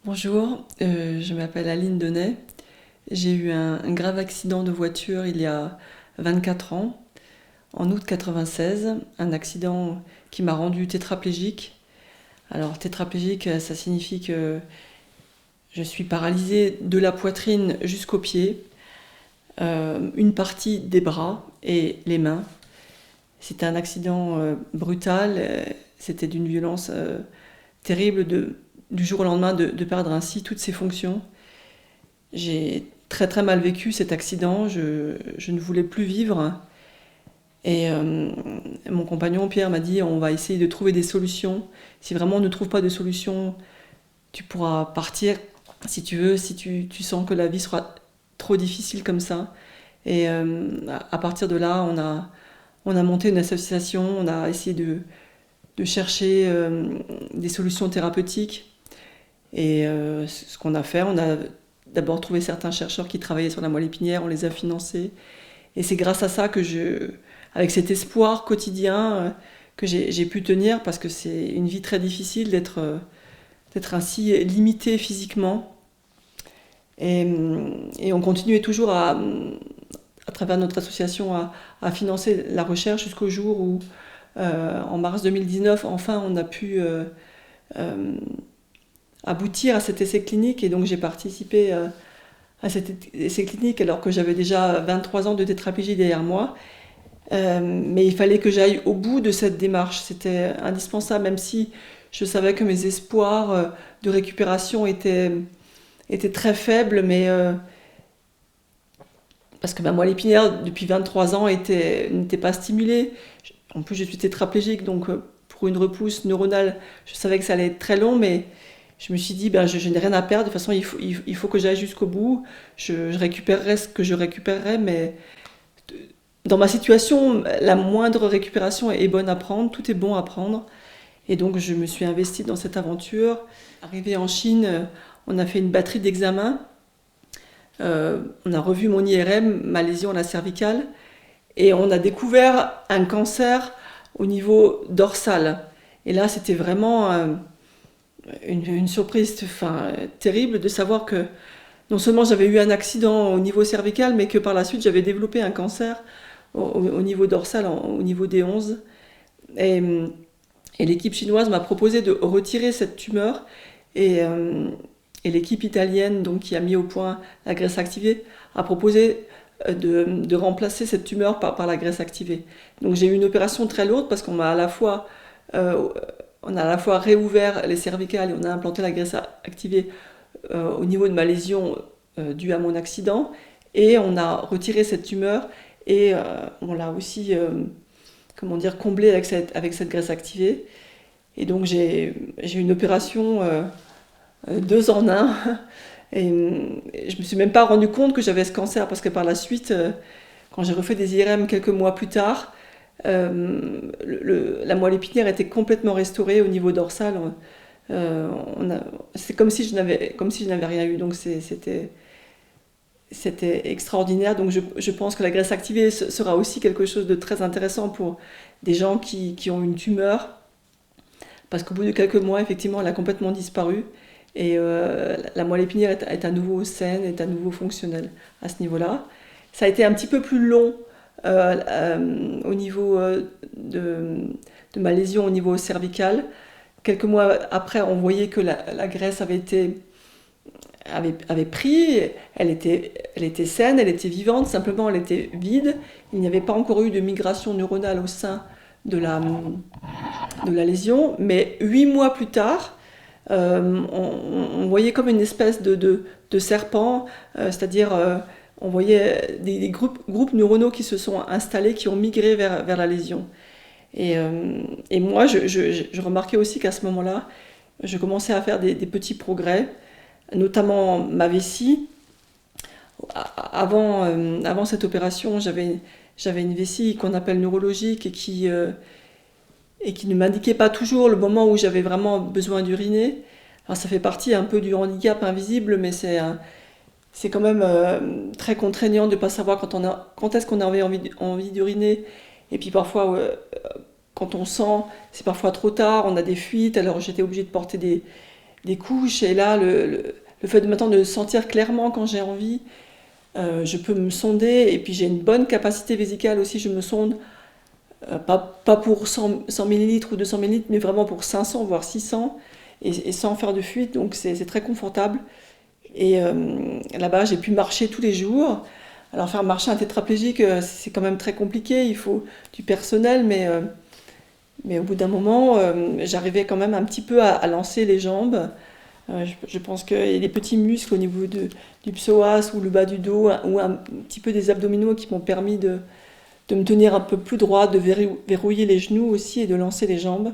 Bonjour, je m'appelle Aline Denay. J'ai eu un grave accident de voiture il y a 24 ans, en août 96, un accident qui m'a rendu tétraplégique. Alors tétraplégique, ça signifie que je suis paralysée de la poitrine jusqu'aux pieds, une partie des bras et les mains. C'était un accident brutal, c'était d'une violence terrible du jour au lendemain de perdre ainsi toutes ses fonctions. J'ai très très mal vécu cet accident, je ne voulais plus vivre. Et mon compagnon Pierre m'a dit on va essayer de trouver des solutions. Si vraiment on ne trouve pas de solution, tu pourras partir si tu veux, si tu sens que la vie sera trop difficile comme ça. Et à partir de là, on a monté une association, on a essayé de chercher des solutions thérapeutiques. Et ce qu'on a fait, on a d'abord trouvé certains chercheurs qui travaillaient sur la moelle épinière, on les a financés. Et c'est grâce à ça avec cet espoir quotidien, que j'ai pu tenir, parce que c'est une vie très difficile d'être ainsi limité physiquement. Et on continuait toujours à travers notre association, à financer la recherche jusqu'au jour où, en mars 2019, enfin, on a pu aboutir à cet essai clinique. Et donc j'ai participé à cet essai clinique alors que j'avais déjà 23 ans de tétraplégie derrière moi. Mais il fallait que j'aille au bout de cette démarche. C'était indispensable, même si je savais que mes espoirs de récupération étaient très faibles, mais parce que moi l'épinière depuis 23 ans n'était pas stimulée. En plus je suis tétraplégique, donc pour une repousse neuronale, je savais que ça allait être très long, mais je me suis dit, je n'ai rien à perdre, de toute façon il faut que j'aille jusqu'au bout, je récupérerai ce que je récupérerai, mais dans ma situation, la moindre récupération est bonne à prendre, tout est bon à prendre. Et donc je me suis investie dans cette aventure. Arrivée en Chine, on a fait une batterie d'examens. On a revu mon IRM, ma lésion à la cervicale, et on a découvert un cancer au niveau dorsal. Et là, c'était vraiment une surprise terrible de savoir que non seulement j'avais eu un accident au niveau cervical, mais que par la suite j'avais développé un cancer au niveau dorsal, au niveau des 11. Et, et l'équipe chinoise m'a proposé de retirer cette tumeur. Et, et l'équipe italienne, donc, qui a mis au point la graisse activée, a proposé de remplacer cette tumeur par la graisse activée. Donc j'ai eu une opération très lourde parce qu'on m'a euh, on a à la fois réouvert les cervicales et on a implanté la graisse activée au niveau de ma lésion due à mon accident, et on a retiré cette tumeur, et on l'a aussi comment dire, comblée avec cette graisse activée. Et donc j'ai eu une opération 2 en 1. Et je me suis même pas rendu compte que j'avais ce cancer, parce que par la suite, quand j'ai refait des IRM quelques mois plus tard, la moelle épinière était complètement restaurée au niveau dorsal. Euh, c'est comme si je n'avais rien eu. Donc c'était extraordinaire. Donc je pense que la graisse activée sera aussi quelque chose de très intéressant pour des gens qui ont une tumeur, parce qu'au bout de quelques mois, effectivement, elle a complètement disparu. Et la moelle épinière est à nouveau saine, est à nouveau fonctionnelle à ce niveau-là. Ça a été un petit peu plus long au niveau de ma lésion au niveau cervical. Quelques mois après, on voyait que la graisse avait pris, elle était saine, elle était vivante, simplement elle était vide. Il n'y avait pas encore eu de migration neuronale au sein de de la lésion, mais 8 mois plus tard, on voyait comme une espèce de serpent, c'est-à-dire on voyait des groupes neuronaux qui se sont installés, qui ont migré vers la lésion. Et moi, je remarquais aussi qu'à ce moment-là, je commençais à faire des petits progrès, notamment ma vessie. Avant cette opération, j'avais une vessie qu'on appelle neurologique, et qui ne m'indiquait pas toujours le moment où j'avais vraiment besoin d'uriner. Alors ça fait partie un peu du handicap invisible, mais c'est quand même très contraignant de ne pas savoir quand est-ce qu'on avait envie d'uriner. Et puis parfois, quand on sent, c'est parfois trop tard, on a des fuites, alors j'étais obligée de porter des couches. Et là, le fait de maintenant de sentir clairement quand j'ai envie, je peux me sonder. Et puis j'ai une bonne capacité vésicale aussi, je me sonde. Pas pour 100 millilitres ou 200 millilitres, mais vraiment pour 500, voire 600, et sans faire de fuite, donc c'est très confortable. Et là-bas, j'ai pu marcher tous les jours. Alors faire marcher un tétraplégique, c'est quand même très compliqué, il faut du personnel, mais au bout d'un moment, j'arrivais quand même un petit peu à lancer les jambes. Je pense que les petits muscles au niveau du psoas ou le bas du dos, ou un petit peu des abdominaux qui m'ont permis de me tenir un peu plus droit, de verrouiller les genoux aussi et de lancer les jambes.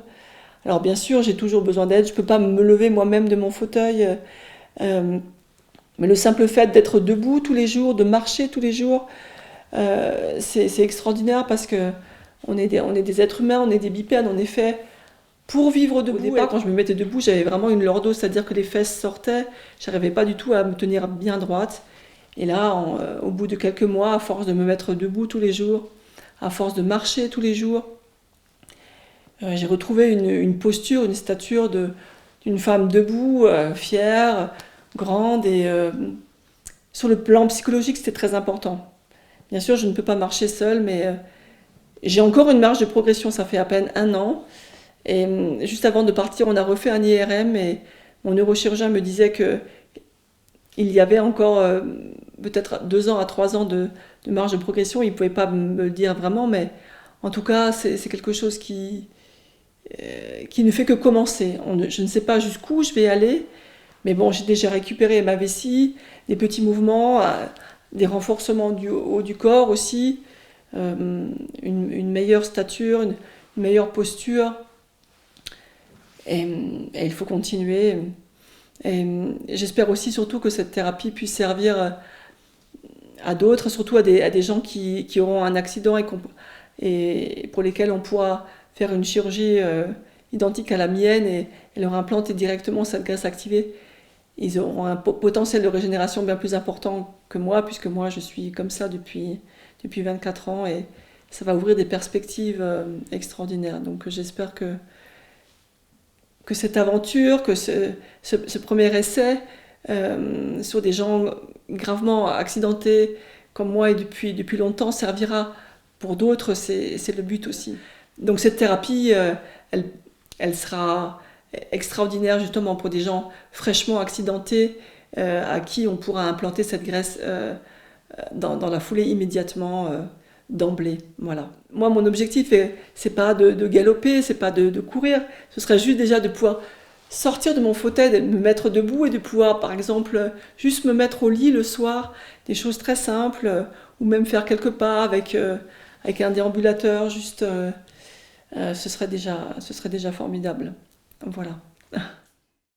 Alors bien sûr, j'ai toujours besoin d'aide, je ne peux pas me lever moi-même de mon fauteuil, mais le simple fait d'être debout tous les jours, de marcher tous les jours, c'est extraordinaire parce que on est des êtres humains, on est des bipèdes, en effet. Pour vivre debout, au départ, quand je me mettais debout, j'avais vraiment une lordose, c'est-à-dire que les fesses sortaient, je n'arrivais pas du tout à me tenir bien droite. Et là, au bout de quelques mois, à force de me mettre debout tous les jours, à force de marcher tous les jours, j'ai retrouvé une posture, une stature d'une femme debout, fière, grande. Et sur le plan psychologique, c'était très important. Bien sûr, je ne peux pas marcher seule, mais j'ai encore une marge de progression. Ça fait à peine 1 an. Et juste avant de partir, on a refait un IRM et mon neurochirurgien me disait que il y avait encore peut-être 2 ans à 3 ans de marge de progression. Il ne pouvait pas me le dire vraiment, mais en tout cas, c'est quelque chose qui ne fait que commencer. Je ne sais pas jusqu'où je vais aller, mais bon, j'ai déjà récupéré ma vessie, des petits mouvements, des renforcements du haut du corps aussi, une meilleure stature, une meilleure posture. Et il faut continuer. Et j'espère aussi surtout que cette thérapie puisse servir à d'autres, surtout à des gens qui auront un accident et pour lesquels on pourra faire une chirurgie identique à la mienne et leur implanter directement cette graisse activée. Ils auront un potentiel de régénération bien plus important que moi, puisque moi je suis comme ça depuis 24 ans et ça va ouvrir des perspectives extraordinaires. Donc j'espère que cette aventure, que ce premier essai sur des gens gravement accidentés comme moi et depuis longtemps servira pour d'autres, c'est le but aussi. Donc cette thérapie, elle sera extraordinaire justement pour des gens fraîchement accidentés à qui on pourra implanter cette graisse dans la foulée immédiatement d'emblée. Voilà. Moi, mon objectif, c'est pas de galoper, c'est pas de courir, ce serait juste déjà de pouvoir sortir de mon fauteuil, de me mettre debout et de pouvoir, par exemple, juste me mettre au lit le soir, des choses très simples, ou même faire quelques pas avec un déambulateur, juste, ce serait déjà formidable. Voilà.